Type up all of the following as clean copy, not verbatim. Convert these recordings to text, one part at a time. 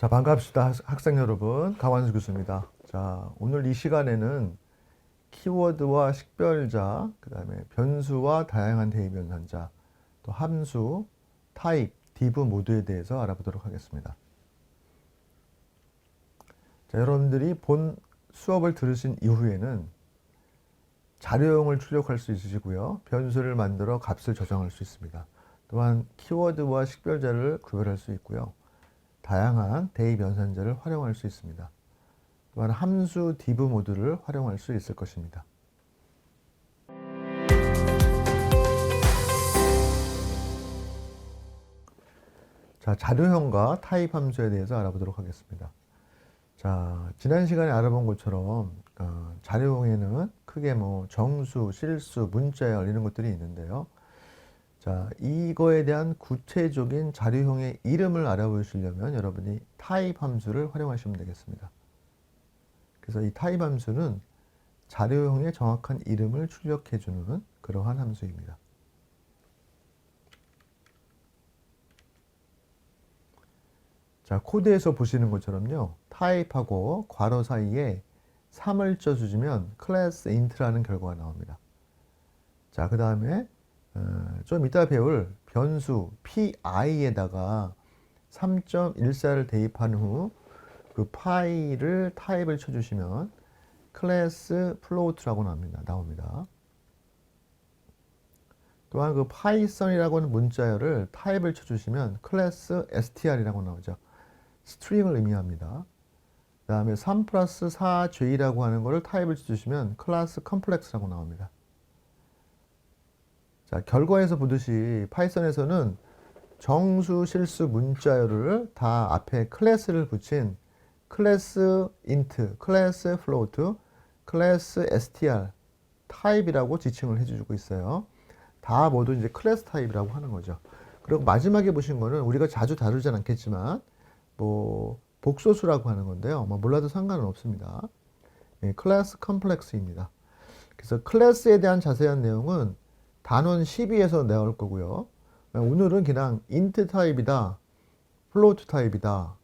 자, 반갑습니다. 학생 여러분. 강완수 교수입니다. 자, 오늘 이 시간에는 키워드와 식별자, 그 다음에 변수와 다양한 대입연산자, 또 함수, 타입, div 모드에 대해서 알아보도록 하겠습니다. 자, 여러분들이 본 수업을 들으신 이후에는 자료형을 출력할 수 있으시고요. 변수를 만들어 값을 저장할 수 있습니다. 또한 키워드와 식별자를 구별할 수 있고요. 다양한 대입 연산자를 활용할 수 있습니다. 또한 함수 div 모드를 활용할 수 있을 것입니다. 자, 자료형과 타입 함수에 대해서 알아보도록 하겠습니다. 자, 지난 시간에 알아본 것처럼 자료형에는 크게 정수, 실수, 문자열 이런 것들이 있는데요. 자, 이거에 대한 구체적인 자료형의 이름을 알아보시려면 여러분이 타입 함수를 활용하시면 되겠습니다. 그래서 이 타입 함수는 자료형의 정확한 이름을 출력해주는 그러한 함수입니다. 자, 코드에서 보시는 것처럼요. 타입하고 괄호 사이에 3을 쪄주면 클래스 int라는 결과가 나옵니다. 자, 그 다음에 좀 이따 배울 변수 pi에다가 3.14를 대입한 후 그 파이를 타입을 쳐주시면 클래스 float라고 나옵니다. 또한 그 파이썬이라고 하는 문자열을 타입을 쳐주시면 클래스 str이라고 나오죠. 스트링을 의미합니다. 그 다음에 3 플러스 4j라고 하는 거를 타입을 쳐주시면 클래스 컴플렉스라고 나옵니다. 자, 결과에서 보듯이 파이썬에서는 정수, 실수, 문자열을 다 앞에 클래스를 붙인 클래스 int, 클래스 float, 클래스 str, 타입이라고 지칭을 해주고 있어요. 다 모두 이제 클래스 타입이라고 하는 거죠. 그리고 마지막에 보신 거는 우리가 자주 다루진 않겠지만 복소수라고 하는 건데요. 몰라도 상관은 없습니다. 클래스 컴플렉스입니다. 그래서 클래스에 대한 자세한 내용은 단원 12에서 나올 거고요. 오늘은 그냥 int 타입이다, float 타입이다,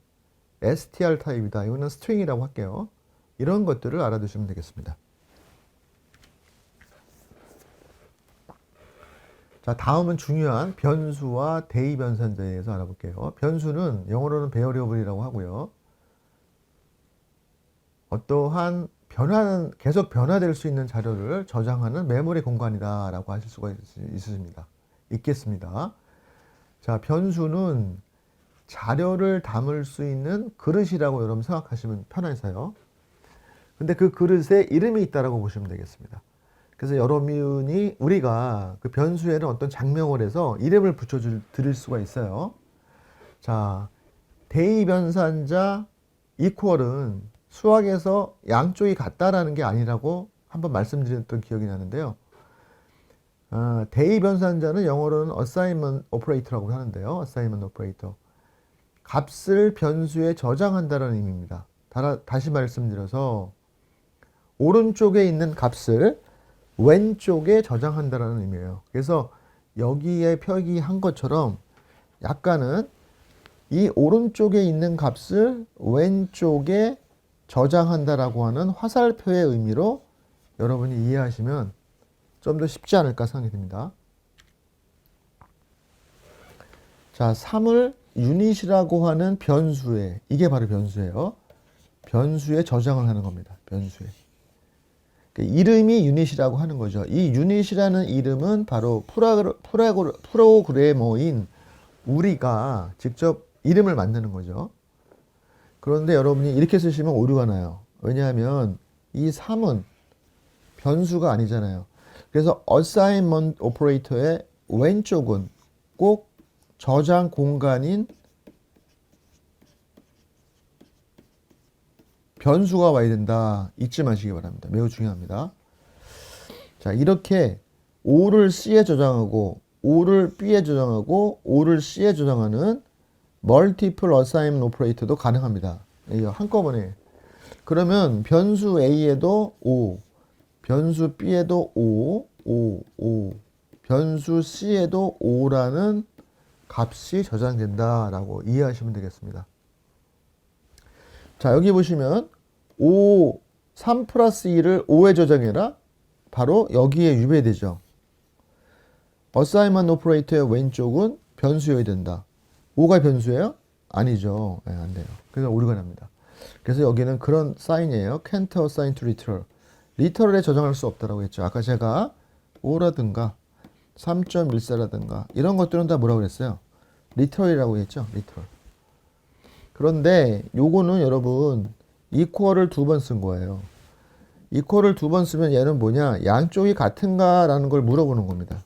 str 타입이다. 이거는 스트링이라고 할게요. 이런 것들을 알아두시면 되겠습니다. 자, 다음은 중요한 변수와 대입 연산자에 대해서 알아볼게요. 변수는 영어로는 variable이라고 하고요. 어떠한 계속 변화될 수 있는 자료를 저장하는 메모리 공간이다라고 하실 수가 있겠습니다. 자, 변수는 자료를 담을 수 있는 그릇이라고 여러분 생각하시면 편해서요. 근데 그 그릇에 이름이 있다라고 보시면 되겠습니다. 그래서 여러분이 우리가 그 변수에는 어떤 장명을 해서 이름을 붙여 드릴 수가 있어요. 자, 대입 연산자 이퀄은 수학에서 양쪽이 같다라는 게 아니라고 한번 말씀드렸던 기억이 나는데요. 대입 연산자는 영어로는 assignment operator라고 하는데요. assignment operator. 값을 변수에 저장한다는 의미입니다. 다시 말씀드려서 오른쪽에 있는 값을 왼쪽에 저장한다는 의미예요. 그래서 여기에 표기한 것처럼 약간은 이 오른쪽에 있는 값을 왼쪽에 저장한다라고 하는 화살표의 의미로 여러분이 이해하시면 좀 더 쉽지 않을까 생각이 듭니다. 자, 3을 유닛이라고 하는 변수에, 이게 바로 변수예요. 변수에 저장을 하는 겁니다. 변수에. 이름이 유닛이라고 하는 거죠. 이 유닛이라는 이름은 바로 프로그래머인 우리가 직접 이름을 만드는 거죠. 그런데 여러분이 이렇게 쓰시면 오류가 나요. 왜냐하면 이 3은 변수가 아니잖아요. 그래서 assignment operator의 왼쪽은 꼭 저장 공간인 변수가 와야 된다. 잊지 마시기 바랍니다. 매우 중요합니다. 자, 이렇게 O를 C에 저장하고 O를 B에 저장하고 O를 C에 저장하는 멀티플 어사이먼 오퍼레이터도 가능합니다. 한꺼번에. 그러면 변수 A에도 O, 변수 B에도 O, 변수 C에도 O라는 값이 저장된다라고 이해하시면 되겠습니다. 자, 여기 보시면 3 플러스 2를 5에 저장해라. 바로 여기에 유배되죠. 어사인먼트 오퍼레이터의 왼쪽은 변수여야 된다. 5가 변수예요? 아니죠. 네, 안 돼요. 그래서 오류가 납니다. 그래서 여기는 그런 사인이에요. can't assign to literal. 리터럴에 저장할 수 없다라고 했죠. 아까 제가 5라든가 3.14라든가 이런 것들은 다 뭐라고 그랬어요? 리터럴이라고 했죠. 리터럴. 그런데 요거는 여러분 equal을 2번 쓴 거예요. equal을 2번 쓰면 얘는 뭐냐? 양쪽이 같은가? 라는 걸 물어보는 겁니다.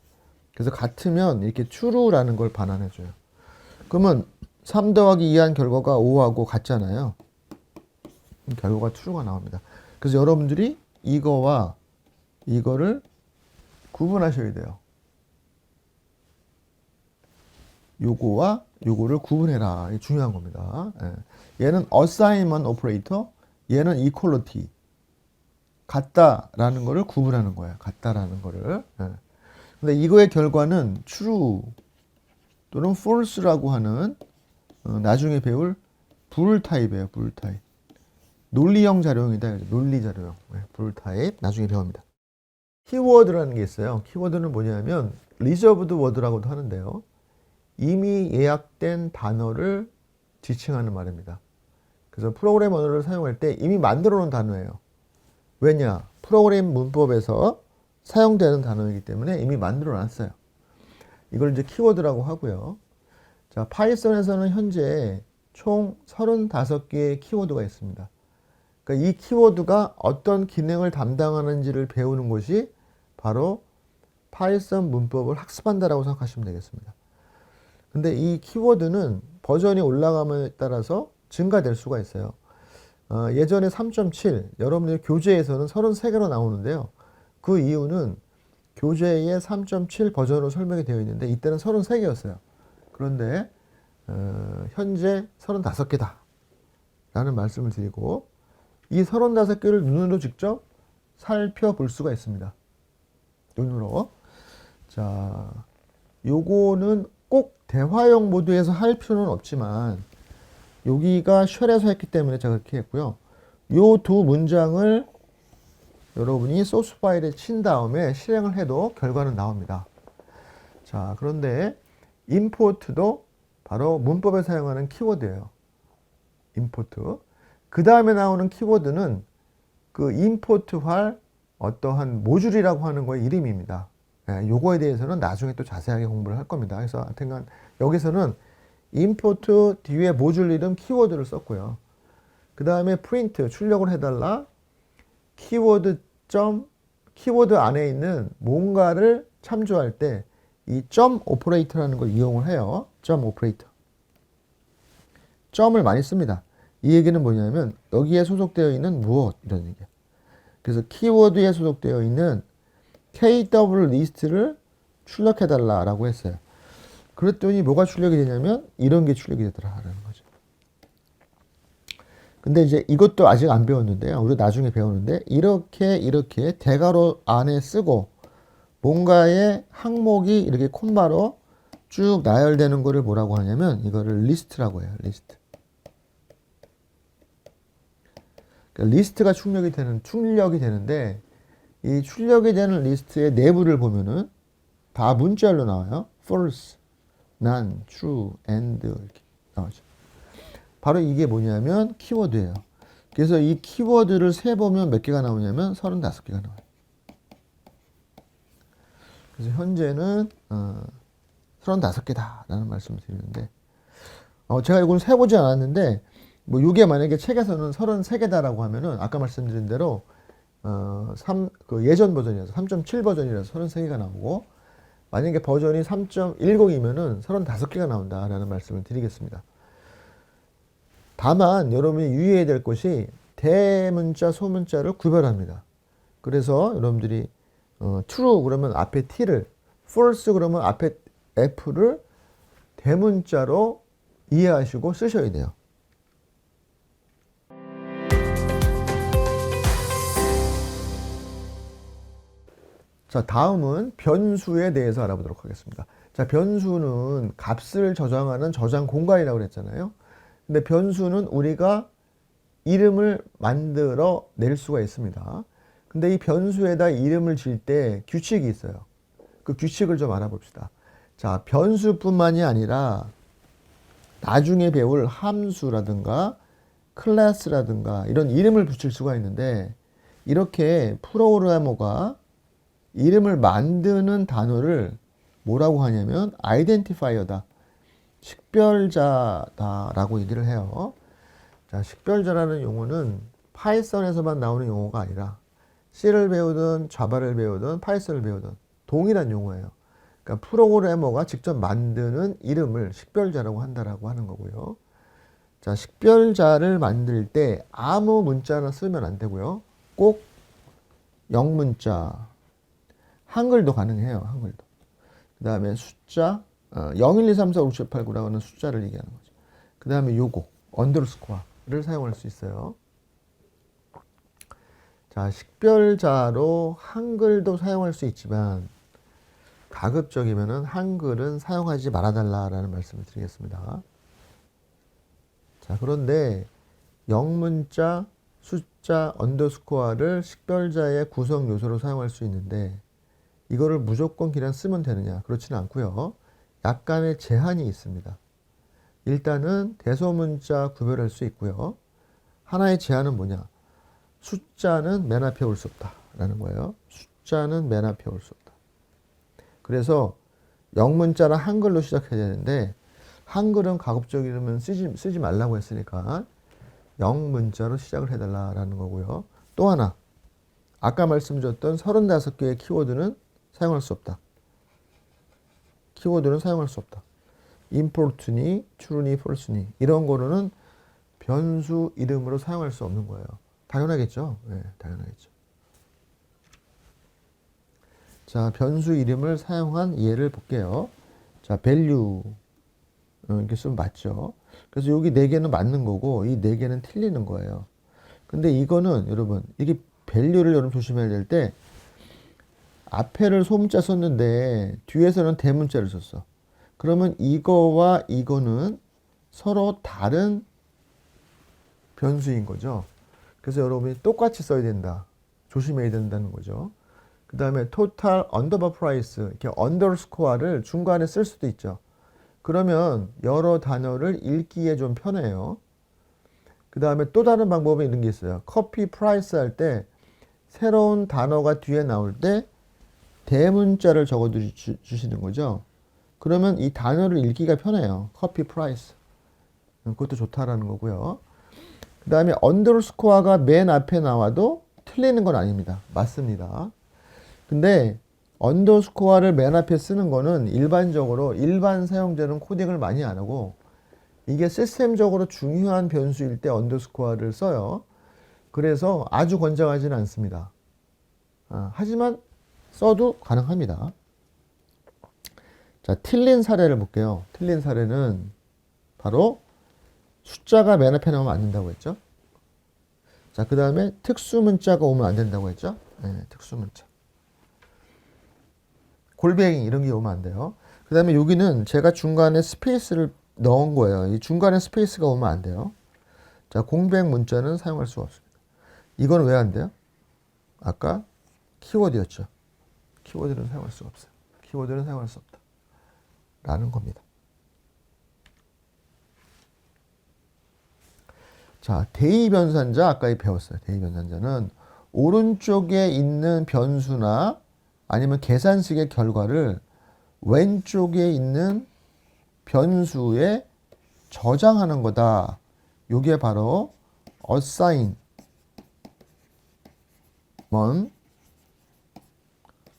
그래서 같으면 이렇게 true라는 걸 반환해줘요. 그러면 3 더하기 2한 결과가 5하고 같잖아요. 결과가 true가 나옵니다. 그래서 여러분들이 이거와 이거를 구분하셔야 돼요. 요거와 요거를 구분해라. 이게 중요한 겁니다. 예. 얘는 assignment operator, 얘는 equality. 같다라는 거를 구분하는 거예요. 같다라는 거를. 예. 근데 이거의 결과는 true 또는 false라고 하는 나중에 배울 불 타입이에요. 불 타입. 논리형 자료형이다. 논리 자료형. 네, 불 타입. 나중에 배웁니다. 키워드라는 게 있어요. 키워드는 뭐냐면 reserved word라고도 하는데요. 이미 예약된 단어를 지칭하는 말입니다. 그래서 프로그램 언어를 사용할 때 이미 만들어 놓은 단어예요. 왜냐? 프로그램 문법에서 사용되는 단어이기 때문에 이미 만들어 놨어요. 이걸 이제 키워드라고 하고요. 자, 파이썬에서는 현재 총 35개의 키워드가 있습니다. 그러니까 이 키워드가 어떤 기능을 담당하는지를 배우는 것이 바로 파이썬 문법을 학습한다라고 생각하시면 되겠습니다. 근데 이 키워드는 버전이 올라감에 따라서 증가될 수가 있어요. 예전에 3.7, 여러분들 교재에서는 33개로 나오는데요. 그 이유는 교재에 3.7 버전으로 설명이 되어 있는데 이때는 33개였어요. 그런데 현재 35개다 라는 말씀을 드리고, 이 35개를 눈으로 직접 살펴볼 수가 있습니다. 눈으로. 자, 요거는 꼭 대화형 모드에서 할 필요는 없지만 여기가 쉘에서 했기 때문에 제가 그렇게 했고요. 요 두 문장을 여러분이 소스 파일에 친 다음에 실행을 해도 결과는 나옵니다. 자, 그런데 import도 바로 문법에 사용하는 키워드예요. import. 그 다음에 나오는 키워드는 그 import할 어떠한 모듈이라고 하는 거의 이름입니다. 예, 요거에 대해서는 나중에 또 자세하게 공부를 할 겁니다. 그래서 하여튼간 여기서는 import 뒤에 모듈 이름 키워드를 썼고요. 그 다음에 print 출력을 해달라. 키워드 안에 있는 뭔가를 참조할 때 이 점 오퍼레이터라는 걸 이용을 해요. 점 오퍼레이터. 점을 많이 씁니다. 이 얘기는 뭐냐면 여기에 소속되어 있는 무엇 이런 얘기예요. 그래서 키워드에 소속되어 있는 KW 리스트를 출력해달라라고 했어요. 그랬더니 뭐가 출력이 되냐면 이런 게 출력이 되더라라는 거죠. 근데 이제 이것도 아직 안 배웠는데요. 우리 나중에 배우는데 이렇게 대괄호 안에 쓰고 뭔가의 항목이 이렇게 콤마로 쭉 나열되는 거를 뭐라고 하냐면 이거를 리스트라고 해요. 리스트. 그러니까 리스트가 출력이 되는데 이 출력이 되는 리스트의 내부를 보면은 다 문자열로 나와요. false, none, true, and 이렇게 나오죠. 바로 이게 뭐냐면 키워드예요. 그래서 이 키워드를 세보면 몇 개가 나오냐면 35개가 나와요. 그래서 현재는 35개다 라는 말씀을 드리는데 제가 이걸 세보지 않았는데 뭐 이게 만약에 책에서는 33개다라고 하면은 아까 말씀드린 대로 그 예전 버전이라서 3.7 버전이라서 33개가 나오고, 만약에 버전이 3.10이면은 35개가 나온다라는 말씀을 드리겠습니다. 다만 여러분이 유의해야 될 것이 대문자, 소문자를 구별합니다. 그래서 여러분들이 true 그러면 앞에 t를, false 그러면 앞에 f를 대문자로 이해하시고 쓰셔야 돼요. 자, 다음은 변수에 대해서 알아보도록 하겠습니다. 자, 변수는 값을 저장하는 저장 공간이라고 그랬잖아요. 근데 변수는 우리가 이름을 만들어 낼 수가 있습니다. 근데 이 변수에다 이름을 질 때 규칙이 있어요. 그 규칙을 좀 알아봅시다. 자, 변수뿐만이 아니라 나중에 배울 함수라든가 클래스라든가 이런 이름을 붙일 수가 있는데, 이렇게 프로그래머가 이름을 만드는 단어를 뭐라고 하냐면 아이덴티파이어다, 식별자다라고 얘기를 해요. 자, 식별자라는 용어는 파이썬에서만 나오는 용어가 아니라 C를 배우든 자바를 배우든 파이썬을 배우든 동일한 용어예요. 그러니까 프로그래머가 직접 만드는 이름을 식별자라고 한다라고 하는 거고요. 자, 식별자를 만들 때 아무 문자나 쓰면 안 되고요. 꼭 영문자, 한글도 가능해요. 한글도. 그 다음에 숫자, 0, 1, 2, 3, 4, 5, 6, 7, 8, 9라고 하는 숫자를 얘기하는 거죠. 그 다음에 요거, 언더스코어를 사용할 수 있어요. 자, 식별자로 한글도 사용할 수 있지만 가급적이면은 한글은 사용하지 말아달라라는 말씀을 드리겠습니다. 자, 그런데 영문자, 숫자, 언더스코어를 식별자의 구성 요소로 사용할 수 있는데 이거를 무조건 그냥 쓰면 되느냐? 그렇지는 않고요. 약간의 제한이 있습니다. 일단은 대소문자 구별할 수 있고요. 하나의 제한은 뭐냐? 숫자는 맨 앞에 올 수 없다라는 거예요. 숫자는 맨 앞에 올 수 없다. 그래서 영문자는 한글로 시작해야 되는데 한글은 가급적이면 쓰지 말라고 했으니까 영문자로 시작을 해달라는 거고요. 또 하나, 아까 말씀드렸던 35개의 키워드는 사용할 수 없다. 키워드는 사용할 수 없다. import니, true니, false니 이런 거로는 변수 이름으로 사용할 수 없는 거예요. 당연하겠죠? 네, 당연하겠죠. 자, 변수 이름을 사용한 예를 볼게요. 자, value 이렇게 쓰면 맞죠? 그래서 여기 4개는 맞는 거고 이 4개는 틀리는 거예요. 근데 이거는 여러분, 이게 value를 여러분 조심해야 될 때 앞에를 소문자 썼는데 뒤에서는 대문자를 썼어. 그러면 이거와 이거는 서로 다른 변수인 거죠. 그래서 여러분이 똑같이 써야 된다. 조심해야 된다는 거죠. 그 다음에 total underbar price, 이렇게 언더스코어를 중간에 쓸 수도 있죠. 그러면 여러 단어를 읽기에 좀 편해요. 그 다음에 또 다른 방법은 이런 게 있어요. 커피 프라이스 할 때 새로운 단어가 뒤에 나올 때 대문자를 적어 주시는 거죠. 그러면 이 단어를 읽기가 편해요. 커피 프라이스. 그것도 좋다라는 거고요. 그 다음에 언더스코어가 맨 앞에 나와도 틀리는 건 아닙니다. 맞습니다. 근데 언더스코어를 맨 앞에 쓰는 거는 일반적으로 일반 사용자는 코딩을 많이 안 하고 이게 시스템적으로 중요한 변수일 때 언더스코어를 써요. 그래서 아주 권장하지는 않습니다. 하지만 써도 가능합니다. 자, 틀린 사례를 볼게요. 틀린 사례는 바로 숫자가 맨 앞에 나오면 안 된다고 했죠. 자, 그 다음에 특수문자가 오면 안 된다고 했죠. 네, 특수문자. 골뱅이 이런 게 오면 안 돼요. 그 다음에 여기는 제가 중간에 스페이스를 넣은 거예요. 이 중간에 스페이스가 오면 안 돼요. 자, 공백 문자는 사용할 수가 없습니다. 이건 왜 안 돼요? 아까 키워드였죠. 키워드는 사용할 수가 없어요. 키워드는 사용할 수 없다. 라는 겁니다. 자, 대의변산자 아까 배웠어요. 대의변산자는 오른쪽에 있는 변수나 아니면 계산식의 결과를 왼쪽에 있는 변수에 저장하는 거다. 이게 바로 assignment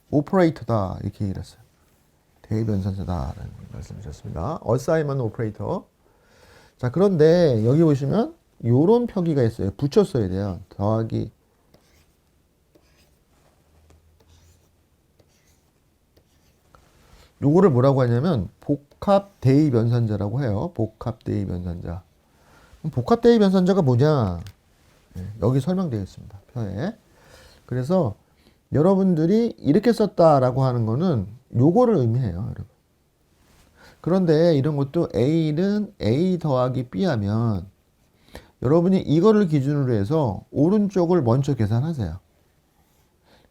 operator다. 이렇게 얘기를 했어요. 대의변산자다라는 말씀을 드렸습니다. assignment operator. 자, 그런데 여기 보시면 요런 표기가 있어요. 붙였어야 돼요. 더하기 요거를 뭐라고 하냐면 복합 대의변산자라고 해요. 복합 대의변산자. 복합 대의변산자가 뭐냐? 네, 여기 설명되어 있습니다. 표에. 그래서 여러분들이 이렇게 썼다라고 하는 거는 요거를 의미해요, 여러분. 그런데 이런 것도 A는 A 더하기 B 하면 여러분이 이거를 기준으로 해서 오른쪽을 먼저 계산하세요.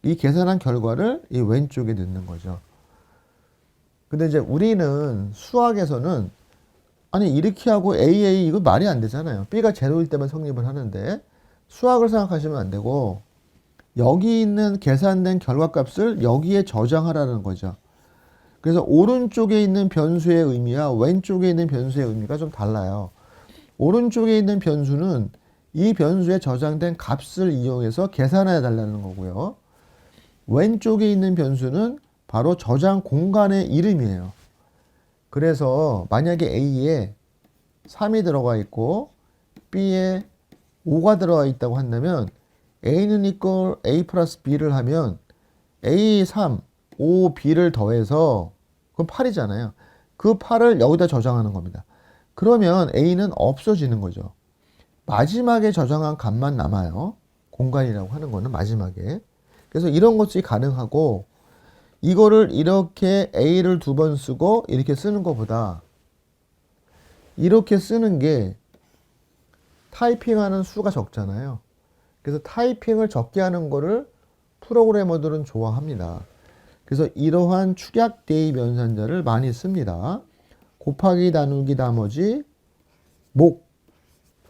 이 계산한 결과를 이 왼쪽에 넣는 거죠. 근데 이제 우리는 수학에서는 아니 이렇게 하고 AA 이거 말이 안 되잖아요. B가 제로일 때만 성립을 하는데 수학을 생각하시면 안 되고 여기 있는 계산된 결과값을 여기에 저장하라는 거죠. 그래서 오른쪽에 있는 변수의 의미와 왼쪽에 있는 변수의 의미가 좀 달라요. 오른쪽에 있는 변수는 이 변수에 저장된 값을 이용해서 계산해 달라는 거고요. 왼쪽에 있는 변수는 바로 저장 공간의 이름이에요. 그래서 만약에 A에 3이 들어가 있고 B에 5가 들어가 있다고 한다면 A는 equal A 플러스 B를 하면 A 3, 5, B를 더해서 그럼 8이잖아요. 그 8을 여기다 저장하는 겁니다. 그러면 A는 없어지는 거죠. 마지막에 저장한 값만 남아요. 공간이라고 하는 거는 마지막에. 그래서 이런 것이 가능하고 이거를 이렇게 A를 2번 쓰고 이렇게 쓰는 것보다 이렇게 쓰는 게 타이핑하는 수가 적잖아요. 그래서 타이핑을 적게 하는 거를 프로그래머들은 좋아합니다. 그래서 이러한 축약 대입 연산자를 많이 씁니다. 곱하기 나누기 나머지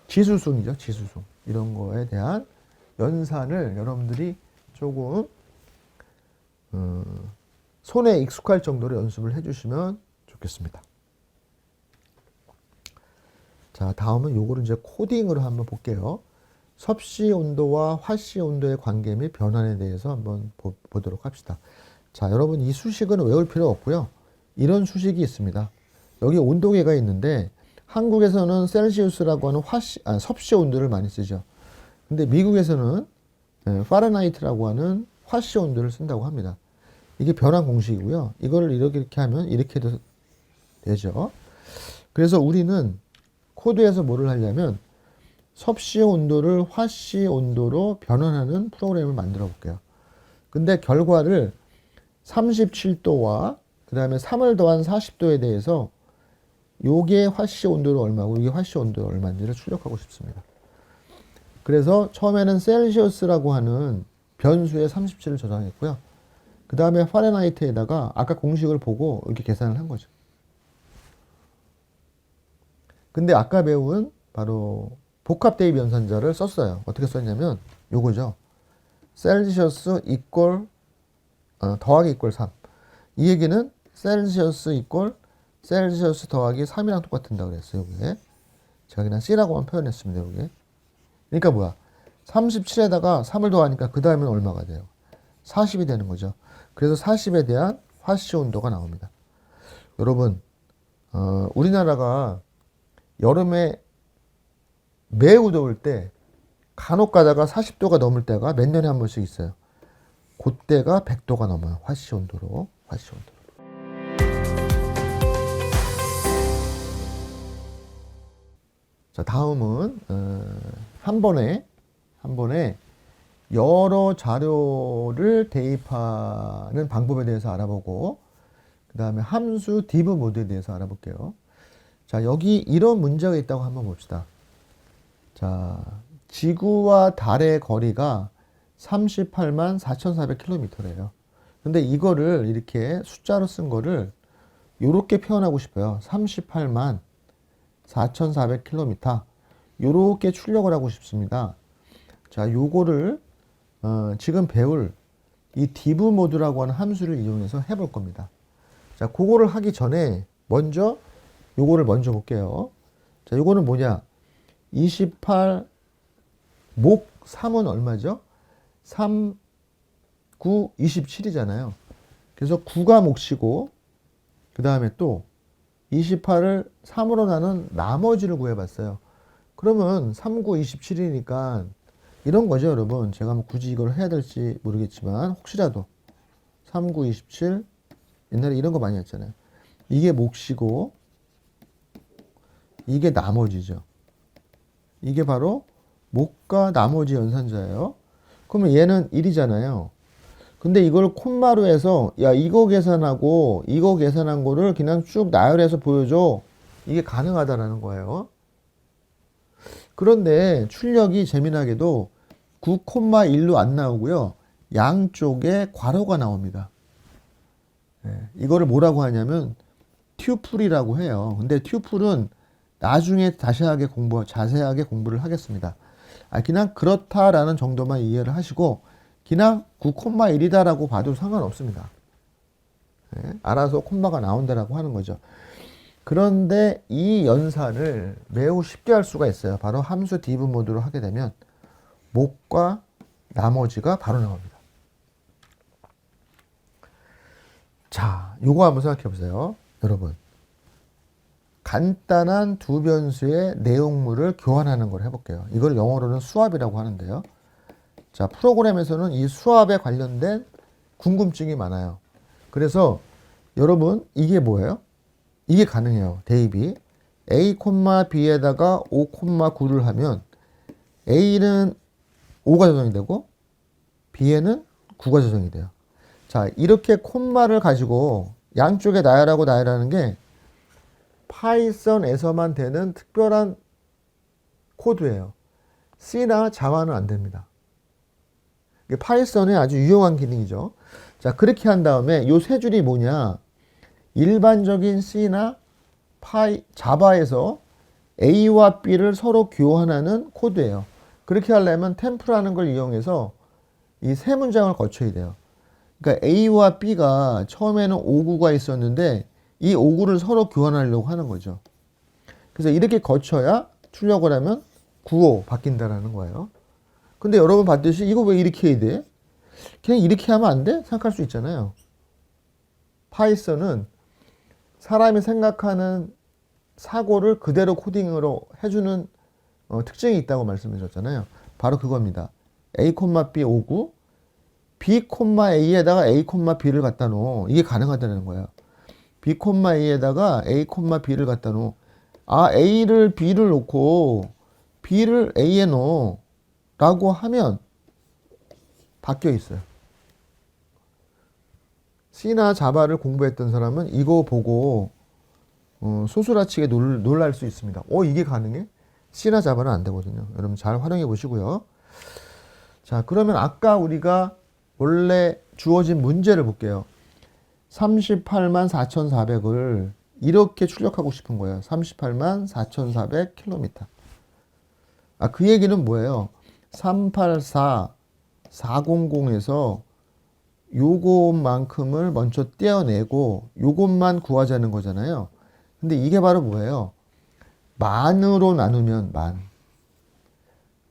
지수순이죠. 지수순. 이런 거에 대한 연산을 여러분들이 조금 손에 익숙할 정도로 연습을 해주시면 좋겠습니다. 자, 다음은 요거를 이제 코딩으로 한번 볼게요. 섭씨 온도와 화씨 온도의 관계 및 변환에 대해서 한번 보도록 합시다. 자, 여러분 이 수식은 외울 필요 없고요. 이런 수식이 있습니다. 여기 온도계가 있는데 한국에서는 셀시우스라고 하는 섭씨 온도를 많이 쓰죠. 근데 미국에서는 파렌하이트라고 하는 화씨 온도를 쓴다고 합니다. 이게 변환 공식이고요. 이거를 이렇게 하면 이렇게 되죠. 그래서 우리는 코드에서 뭐를 하려면 섭씨 온도를 화씨 온도로 변환하는 프로그램을 만들어 볼게요. 근데 결과를 37도와 그 다음에 3을 더한 40도에 대해서 요게 화씨 온도로 얼마고 이게 화씨 온도로 얼마인지를 출력하고 싶습니다. 그래서 처음에는 셀시우스라고 하는 변수에 37을 저장했고요. 그 다음에 파렌하이트에다가 아까 공식을 보고 이렇게 계산을 한 거죠. 근데 아까 배운 바로 복합 대입 연산자를 썼어요. 어떻게 썼냐면 요거죠. 셀시우스 이꼴 더하기 이꼴 3. 이 얘기는 셀시우스 이꼴 셀시우스 더하기 3이랑 똑같은다 그랬어요. 요게. 제가 그냥 C라고만 표현했습니다. 요게. 그러니까 뭐야? 37에다가 3을 더하니까 그 다음엔 얼마가 돼요? 40이 되는 거죠. 그래서 40에 대한 화씨 온도가 나옵니다. 여러분, 우리나라가 여름에 매우 더울 때 간혹 가다가 40도가 넘을 때가 몇 년에 한 번씩 있어요. 그때가 100도가 넘어요. 화씨 온도로. 화씨 온도로. 자, 다음은 한 번에 여러 자료를 대입하는 방법에 대해서 알아보고 그 다음에 함수 div 모드에 대해서 알아볼게요. 자, 여기 이런 문제가 있다고 한번 봅시다. 자, 지구와 달의 거리가 38만 4,400km래요. 근데 이거를 이렇게 숫자로 쓴 거를 이렇게 표현하고 싶어요. 38만 4,400km. 요렇게 출력을 하고 싶습니다. 자, 요거를 지금 배울 이 div 모드라고 하는 함수를 이용해서 해볼 겁니다. 자, 그거를 하기 전에 먼저 요거를 먼저 볼게요. 자, 요거는 뭐냐? 28 목 3은 얼마죠? 3, 9, 27이잖아요. 그래서 9가 몫이고 그 다음에 또 28을 3으로 나눈 나머지를 구해봤어요. 그러면 3, 9, 27이니까 이런 거죠, 여러분. 제가 뭐 굳이 이걸 해야 될지 모르겠지만 혹시라도 3, 9, 27 옛날에 이런 거 많이 했잖아요. 이게 몫이고 이게 나머지죠. 이게 바로 몫과 나머지 연산자예요. 그러면 얘는 1이잖아요. 근데 이걸 콤마로 해서 야 이거 계산하고 이거 계산한 거를 그냥 쭉 나열해서 보여줘. 이게 가능하다라는 거예요. 그런데 출력이 재미나게도 9,1로 안 나오고요. 양쪽에 괄호가 나옵니다. 이거를 뭐라고 하냐면 튜플이라고 해요. 근데 튜플은 나중에 자세하게 공부를 하겠습니다. 그냥 그렇다라는 정도만 이해를 하시고 그냥 9,1이다라고 봐도 상관없습니다. 알아서 콤마가 나온다라고 하는 거죠. 그런데 이 연산을 매우 쉽게 할 수가 있어요. 바로 함수 div 모드로 하게 되면 목과 나머지가 바로 나옵니다. 자, 요거 한번 생각해 보세요. 여러분. 간단한 두 변수의 내용물을 교환하는 걸 해볼게요. 이걸 영어로는 수합이라고 하는데요. 자, 프로그램에서는 이 수합에 관련된 궁금증이 많아요. 그래서 여러분, 이게 뭐예요? 이게 가능해요. 대입이. A, B에다가 5, 9를 하면 A는 5가 저장이 되고 B에는 9가 저장이 돼요. 자, 이렇게 콤마를 가지고 양쪽에 나열하고 나열하는 게 파이썬에서만 되는 특별한 코드예요. C나 자바는 안 됩니다. 이게 파이썬의 아주 유용한 기능이죠. 자, 그렇게 한 다음에 이 세 줄이 뭐냐? 일반적인 C나 자바에서 A와 B를 서로 교환하는 코드예요. 그렇게 하려면 템프라는 걸 이용해서 이 세 문장을 거쳐야 돼요. 그러니까 A와 B가 처음에는 5구가 있었는데 이 5구를 서로 교환하려고 하는 거죠. 그래서 이렇게 거쳐야 출력을 하면 95 바뀐다라는 거예요. 근데 여러분 봤듯이 이거 왜 이렇게 해야 돼? 그냥 이렇게 하면 안 돼? 생각할 수 있잖아요. 파이썬은 사람이 생각하는 사고를 그대로 코딩으로 해주는 특징이 있다고 말씀해 줬잖아요. 바로 그겁니다. A, B 5구, B, A에다가 A, B를 갖다 놓어. 이게 가능하다는 거예요. B, A에다가 A, B를 갖다 놓어. A를 B를 놓고 B를 A에 넣어. 라고 하면 바뀌어 있어요. C나 자바를 공부했던 사람은 이거 보고 소스라치게 놀랄 수 있습니다. 이게 가능해? C나 자바는 안 되거든요. 여러분 잘 활용해 보시고요. 자, 그러면 아까 우리가 원래 주어진 문제를 볼게요. 38만 4,400을 이렇게 출력하고 싶은 거예요. 38만 4,400km. 그 얘기는 뭐예요? 384, 400에서 요것만큼을 먼저 떼어내고 요것만 구하자는 거잖아요. 근데 이게 바로 뭐예요? 만으로 나누면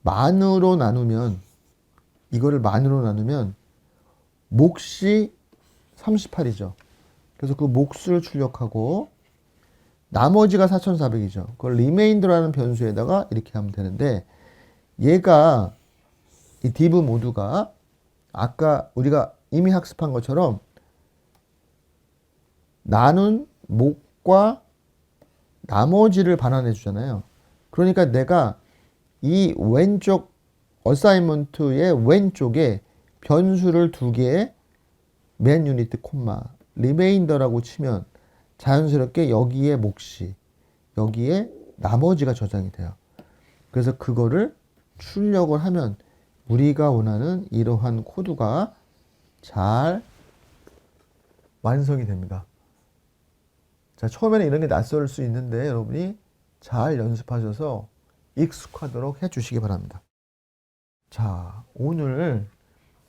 만으로 나누면 이거를 만으로 나누면 몫이 38이죠. 그래서 그 몫을 출력하고 나머지가 4,400이죠. 그걸 리메인더라는 변수에다가 이렇게 하면 되는데 얘가 이 div 모드가 아까 우리가 이미 학습한 것처럼 나눈 몫과 나머지를 반환해 주잖아요. 그러니까 내가 이 왼쪽 어사이먼트의 왼쪽에 변수를 두 개의 맨 유니트 콤마 리메인더라고 치면 자연스럽게 여기에 몫이 여기에 나머지가 저장이 돼요. 그래서 그거를 출력을 하면 우리가 원하는 이러한 코드가 잘 완성이 됩니다. 자, 처음에는 이런 게 낯설 수 있는데 여러분이 잘 연습하셔서 익숙하도록 해 주시기 바랍니다. 자, 오늘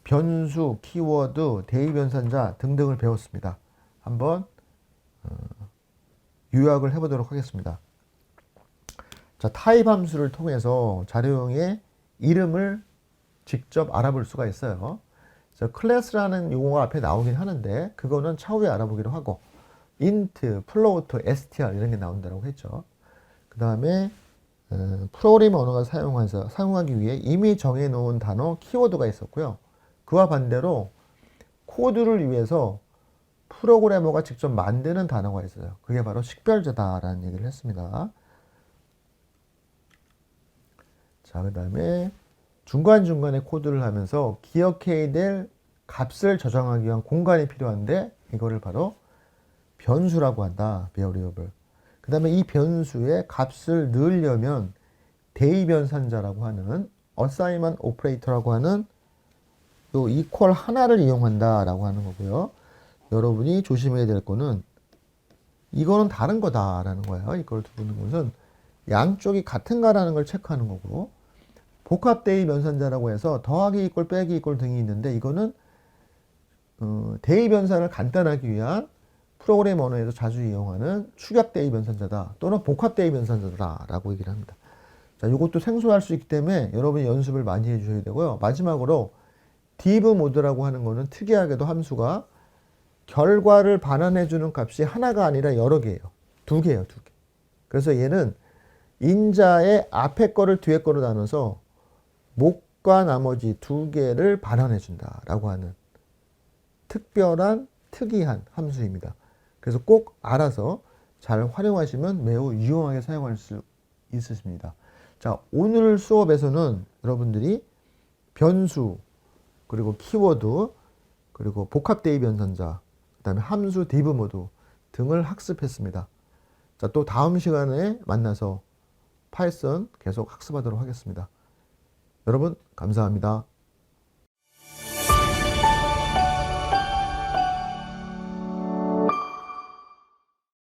변수, 키워드, 대입연산자 등등을 배웠습니다. 한번 요약을 해보도록 하겠습니다. 자, 타입 함수를 통해서 자료형의 이름을 직접 알아볼 수가 있어요. 클래스라는 용어가 앞에 나오긴 하는데 그거는 차후에 알아보기로 하고 int, float, str 이런 게 나온다고 했죠. 그 다음에 프로그래밍 언어가 사용하기 위해 이미 정해놓은 단어 키워드가 있었고요. 그와 반대로 코드를 위해서 프로그래머가 직접 만드는 단어가 있어요. 그게 바로 식별자다라는 얘기를 했습니다. 자, 그 다음에 중간중간에 코드를 하면서 기억해야 될 값을 저장하기 위한 공간이 필요한데 이거를 바로 변수라고 한다. variable. 그 다음에 이 변수에 값을 넣으려면 대입연산자라고 하는 어사이먼 오퍼레이터라고 하는 요 이퀄 하나를 이용한다라고 하는 거고요. 여러분이 조심해야 될 거는 이거는 다른 거다라는 거예요. 이걸 두는 것은 양쪽이 같은가라는 걸 체크하는 거고, 복합 대입 연산자라고 해서 더하기 이꼴 빼기 이꼴 등이 있는데, 이거는 대입 연산을 간단하기 위한 프로그램 언어에서 자주 이용하는 축약 대입 연산자다 또는 복합 대입 연산자다라고 얘기를 합니다. 자, 이것도 생소할 수 있기 때문에 여러분이 연습을 많이 해주셔야 되고요. 마지막으로 div 모드라고 하는 거는 특이하게도 함수가 결과를 반환해주는 값이 하나가 아니라 여러 개예요. 두 개예요, 두 개. 그래서 얘는 인자의 앞에 거를 뒤에 거로 나눠서 목과 나머지 두 개를 반환해준다라고 하는 특별한 특이한 함수입니다. 그래서 꼭 알아서 잘 활용하시면 매우 유용하게 사용할 수 있으십니다. 자, 오늘 수업에서는 여러분들이 변수, 그리고 키워드, 그리고 복합 대입 연산자, 그 다음에 함수 div 모드 등을 학습했습니다. 자, 또 다음 시간에 만나서 파이썬 계속 학습하도록 하겠습니다. 여러분, 감사합니다.